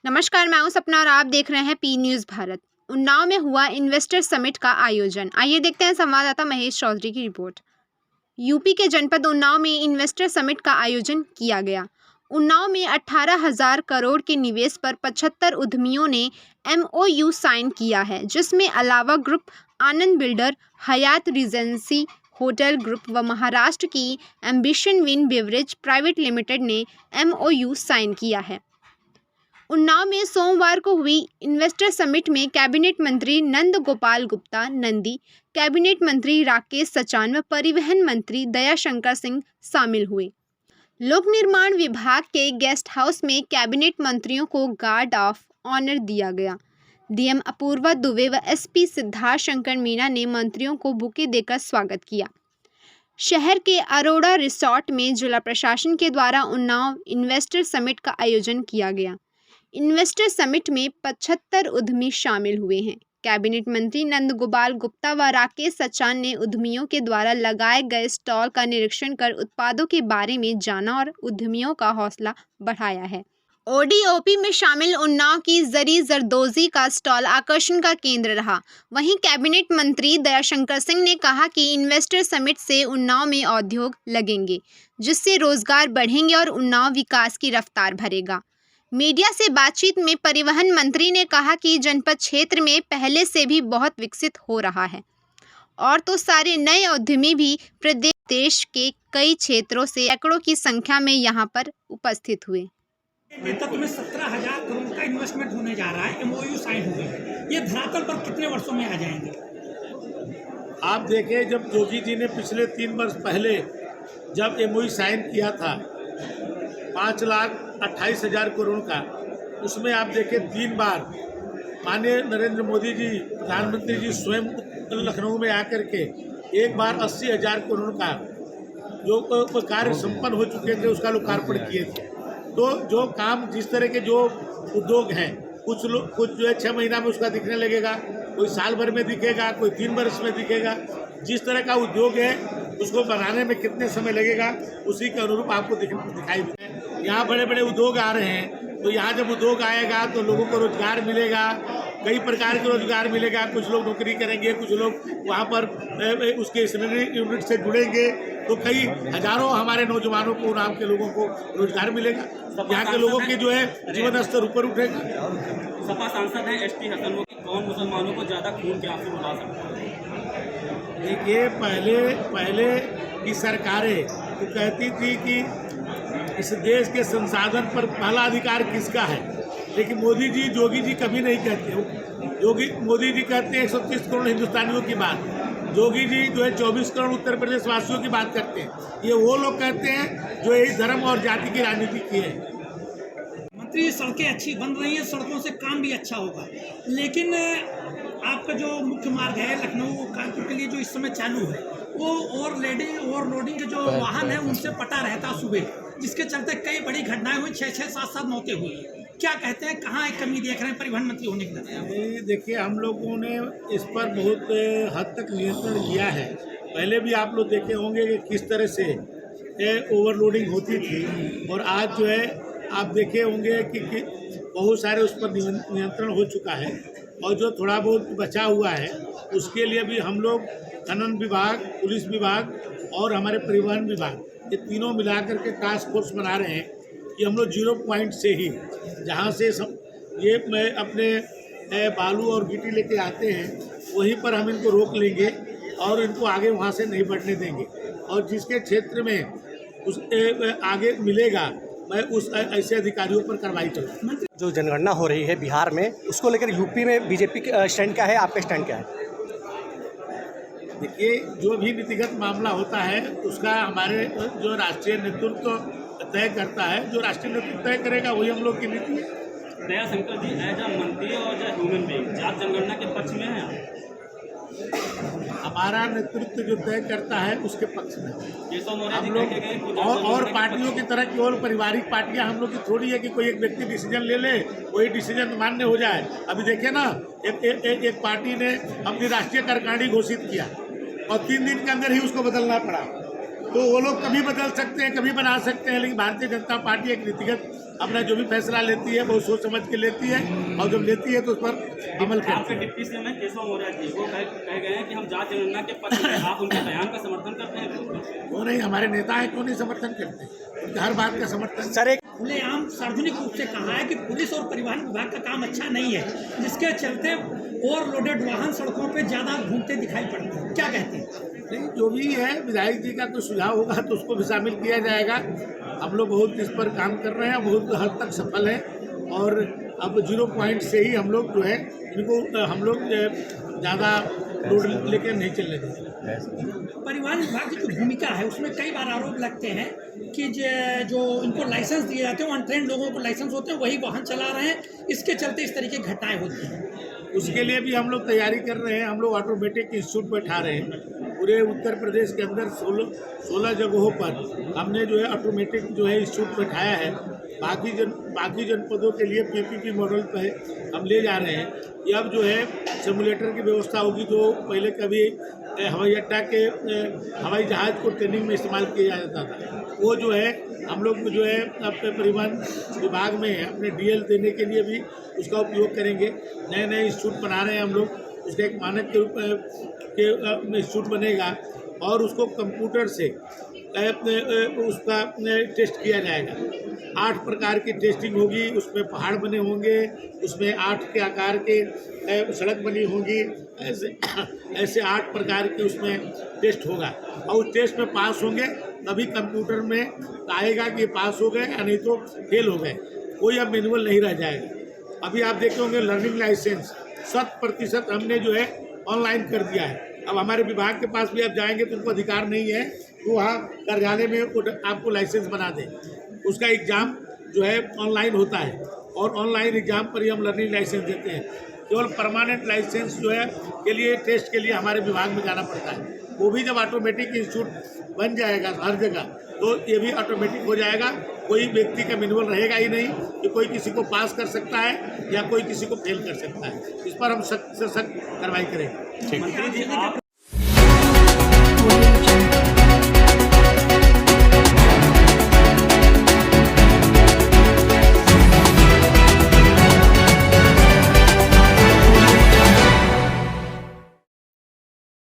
नमस्कार, मैं हूं सपना और आप देख रहे हैं पी न्यूज़ भारत। उन्नाव में हुआ इन्वेस्टर समिट का आयोजन। आइए देखते हैं संवाददाता महेश चौधरी की रिपोर्ट। यूपी के जनपद उन्नाव में इन्वेस्टर समिट का आयोजन किया गया। उन्नाव में 18,000 करोड़ के निवेश पर 75 उद्यमियों ने एमओयू साइन किया है, जिसमें अलावा ग्रुप, आनंद बिल्डर, हयात रिजेंसी होटल ग्रुप व महाराष्ट्र की ambition win beverage private limited ने एमओयू साइन किया है। उन्नाव में सोमवार को हुई इन्वेस्टर समिट में कैबिनेट मंत्री नंद गोपाल गुप्ता नंदी, कैबिनेट मंत्री राकेश सचान व परिवहन मंत्री दयाशंकर सिंह शामिल हुए। लोक निर्माण विभाग के गेस्ट हाउस में कैबिनेट मंत्रियों को गार्ड ऑफ ऑनर दिया गया। डीएम अपूर्वा दुबे व एसपी सिद्धार्थ शंकर मीना ने मंत्रियों को बुके देकर स्वागत किया। शहर के अरोड़ा रिसोर्ट में जिला प्रशासन के द्वारा उन्नाव इन्वेस्टर समिट का आयोजन किया गया। इन्वेस्टर समिट में 75 उद्यमी शामिल हुए हैं। कैबिनेट मंत्री नंद गोपाल गुप्ता व राकेश सचान ने उद्यमियों के द्वारा लगाए गए स्टॉल का निरीक्षण कर उत्पादों के बारे में जाना और उद्यमियों का हौसला बढ़ाया है। ओडीओपी में शामिल उन्नाव की जरी जरदोजी का स्टॉल आकर्षण का केंद्र रहा। वहीं कैबिनेट मंत्री दयाशंकर सिंह ने कहा कि इन्वेस्टर समिट से उन्नाव में उद्योग लगेंगे, जिससे रोजगार बढ़ेंगे और उन्नाव विकास की रफ्तार भरेगा। मीडिया से बातचीत में परिवहन मंत्री ने कहा कि जनपद क्षेत्र में पहले से भी बहुत विकसित हो रहा है और तो सारे नए उद्यमी भी प्रदेश देश के कई क्षेत्रों से सैकड़ों की संख्या में यहां पर उपस्थित हुए। तत्व में 17,000 करोड़ का इन्वेस्टमेंट होने जा रहा है, एमओयू साइन हुए हैं। ये धरातल पर कितने वर्षों में आ जाएंगे? आप देखें, जब जोगी जी ने पिछले 3 वर्ष पहले जब एमओयू साइन किया था 5,28,000 करोड़ का, उसमें आप देखें 3 बार माननीय नरेंद्र मोदी जी प्रधानमंत्री जी स्वयं लखनऊ में आकर के एक बार 80,000 करोड़ का जो कार्य संपन्न हो चुके थे उसका लोकार्पण किए थे। तो जो काम जिस तरह के जो उद्योग हैं, कुछ जो है 6 महीना में उसका दिखने लगेगा, कोई साल भर में दिखेगा, कोई 3 वर्ष में दिखेगा। जिस तरह का उद्योग है उसको बनाने में कितने समय लगेगा उसी के अनुरूप आपको दिखाई देगा। यहाँ बड़े बड़े उद्योग आ रहे हैं, तो यहाँ जब उद्योग आएगा तो लोगों को रोजगार मिलेगा, कई प्रकार के रोजगार मिलेगा। कुछ लोग नौकरी करेंगे, कुछ लोग वहाँ पर उसके स्टेशनरी यूनिट से जुड़ेंगे, तो कई हजारों हमारे नौजवानों को, उन्नाव के लोगों को रोजगार मिलेगा। यहाँ के लोगों की जो है जीवन स्तर ऊपर उठेगा। सपा सांसद हैं एसटी हसन, कौन मुसलमानों को ज़्यादा खून के आंसू रुला सकता है? देखिए, पहले की सरकारें तो कहती थी कि इस देश के संसाधन पर पहला अधिकार किसका है, लेकिन मोदी जी, जोगी जी कभी नहीं कहते। मोदी जी कहते हैं 130 करोड़ हिंदुस्तानियों की बात, जोगी जी जो है 24 करोड़ उत्तर प्रदेश वासियों की बात करते हैं। ये वो लोग कहते हैं जो यही धर्म और जाति की राजनीति की है। मंत्री, सड़कें अच्छी बन रही हैं, सड़कों से काम भी अच्छा होगा, लेकिन आपका जो मुख्य मार्ग है लखनऊ कानपुर के लिए जो इस समय चालू है, वो ओवरलोडिंग के जो वाहन है उनसे पटा रहता सुबह, जिसके चलते कई बड़ी घटनाएं हुई, 6-6, 7-7 मौतें हुई। क्या कहते हैं, कहाँ एक कमी देख रहे हैं परिवहन मंत्री होने के नाते? देखिए, हम लोगों ने इस पर बहुत हद तक नियंत्रण किया है। पहले भी आप लोग देखे होंगे कि किस तरह से ओवरलोडिंग होती थी, और आज जो है आप देखे होंगे कि बहुत सारे उस पर नियंत्रण हो चुका है। और जो थोड़ा बहुत बचा हुआ है उसके लिए भी हम लोग खनन विभाग, पुलिस विभाग और हमारे परिवहन विभाग, ये तीनों मिलाकर के टास्क फोर्स बना रहे हैं कि हम लोग 0 पॉइंट से ही, जहाँ से ये मैं अपने बालू और गिट्टी लेके आते हैं, वहीं पर हम इनको रोक लेंगे और इनको आगे वहाँ से नहीं बढ़ने देंगे। और जिसके क्षेत्र में उस आगे मिलेगा, मैं उस ऐसे अधिकारियों पर कार्रवाई करूँगा। जो जनगणना हो रही है बिहार में, उसको लेकर यूपी में बीजेपी का स्टैंड क्या है, आपका स्टैंड क्या है? देखिए, जो भी नीतिगत मामला होता है उसका हमारे जो राष्ट्रीय नेतृत्व तय करता है। जो राष्ट्रीय नेतृत्व तय करेगा वही हम लोग की नीति है। दयाशंकर जी एज ए मंत्री और एज ए ह्यूमन बीइंग जात जनगणना के पक्ष में हैं? हमारा नेतृत्व जो तय करता है उसके पक्ष में हम लोग, और पार्टियों की तरह केवल पारिवारिक पार्टियां हम लोग की थोड़ी है कि कोई एक व्यक्ति डिसीजन ले ले, वही डिसीजन मान्य हो जाए। अभी देखिए ना, एक पार्टी ने अपनी राष्ट्रीय कार्यकारिणी घोषित किया और 3 दिन के अंदर ही उसको बदलना पड़ा। तो वो लोग कभी बदल सकते हैं, कभी बना सकते हैं, लेकिन भारतीय जनता पार्टी एक नीतिगत अपना जो भी फैसला लेती है बहुत सोच समझ के लेती है, और जब लेती है तो उस पर अमल करती आपके है। डिप्टी सीएम है केशव मौर्य जी, वो कह गए हैं कि हम जांच जनगणना के पक्ष में, आप उनके बयान का समर्थन करते हैं? वो नहीं, हमारे नेता है, क्यों नहीं समर्थन करते? उनके हर बात का समर्थन। सर एक खुलेआम सार्वजनिक रूप से कहा है कि पुलिस और परिवहन विभाग का काम अच्छा नहीं है, जिसके चलते ओवरलोडेड वाहन सड़कों पे ज़्यादा घूमते दिखाई पड़ते हैं। क्या कहते हैं? नहीं, जो भी है विधायक जी का कोई सुझाव होगा तो उसको भी शामिल किया जाएगा। हम लोग बहुत इस पर काम कर रहे हैं, बहुत हद तक सफल है, और अब 0 पॉइंट से ही हम लोग जो है इनको हम लोग ज़्यादा लोड लेकर नहीं चलने देंगे। परिवहन विभाग की जो भूमिका है उसमें कई बार आरोप लगते हैं कि जो इनको लाइसेंस दिए जाते हैं, अनट्रेन्ड लोगों को लाइसेंस होते हैं, वही वाहन चला रहे हैं, इसके चलते इस तरीके की घटनाएं होती हैं। उसके लिए भी हम लोग तैयारी कर रहे हैं। हम लोग ऑटोमेटिक इंस्टीट्यूट बैठा रहे हैं। पूरे उत्तर प्रदेश के अंदर 16 जगहों पर हमने जो है ऑटोमेटिक जो है इंस्टीट्यूट बैठाया है। बाकी जनपदों के लिए पीपीपी मॉडल पे हम ले जा रहे हैं। ये अब जो है सिमुलेटर की व्यवस्था होगी, जो पहले कभी हवाई अड्डा के हवाई जहाज़ को ट्रेनिंग में इस्तेमाल किया जाता था, वो जो है हम लोग जो है अपने परिवहन विभाग में अपने डीएल देने के लिए भी उसका उपयोग करेंगे। नए इंस्टीट्यूट बना रहे हैं हम लोग, उसका एक मानक के रूप के इंस्टीट्यूट बनेगा, और उसको कंप्यूटर से उसका टेस्ट किया जाएगा। 8 प्रकार की टेस्टिंग होगी, उसमें पहाड़ बने होंगे, उसमें 8 के आकार के सड़क बनी होगी, ऐसे 8 प्रकार के उसमें टेस्ट होगा, और उस टेस्ट में पास होंगे तभी कंप्यूटर में आएगा कि पास हो गए या नहीं तो फेल हो गए। कोई अब मैनुअल नहीं रह जाएगा। अभी आप देखे होंगे लर्निंग लाइसेंस 100% हमने जो है ऑनलाइन कर दिया है। अब हमारे विभाग के पास भी आप जाएंगे तो उनको अधिकार नहीं है तो वहाँ कार्यालय में आपको लाइसेंस बना दें। उसका एग्ज़ाम जो है ऑनलाइन होता है, और ऑनलाइन एग्ज़ाम पर ही हम लर्निंग लाइसेंस देते हैं। केवल परमानेंट लाइसेंस जो है के लिए टेस्ट के लिए हमारे विभाग में जाना पड़ता है। वो भी जब ऑटोमेटिक इंस्टीट्यूट बन जाएगा हर जगह, तो ये भी ऑटोमेटिक हो जाएगा। कोई व्यक्ति का मैनुअल रहेगा ही नहीं कि कोई किसी को पास कर सकता है या कोई किसी को फेल कर सकता है। इस पर हम सख्त से सख्त कार्रवाई करेंगे। मंत्री जी, आप